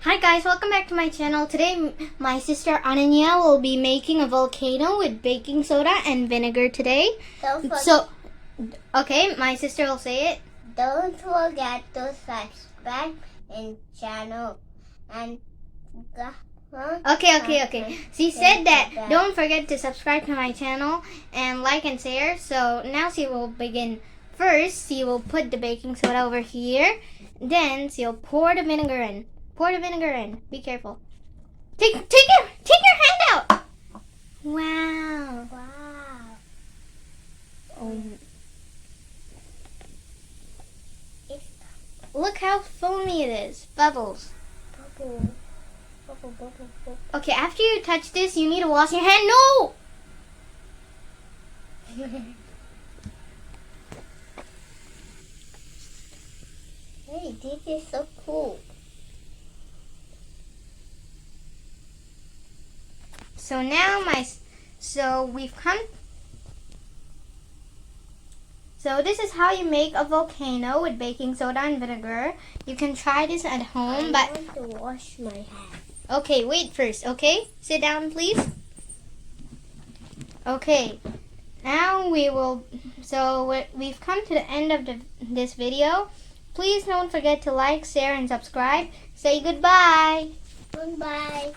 Hi guys, welcome back to my channel. Today my sister Ananya will be making a volcano with baking soda and vinegar today. Okay, my sister will say it. Don't forget to subscribe and channel and Okay. She said that don't forget to subscribe to my channel and like and share. So now she will begin. First, she will put the baking soda over here. Then she'll pour the vinegar in. Pour the vinegar in. Be careful. Take your hand out. Wow. Oh. Look how foamy it is. Bubbles. Bubble. Okay, after you touch this, you need to wash your hand. No! Hey, this is so cool. So now we've come. So this is how you make a volcano with baking soda and vinegar. You can try this at home, I want to wash my hands. Okay, wait first, okay? Sit down, please. Okay, now we've come to the end of this video. Please don't forget to like, share, and subscribe. Say goodbye. Goodbye.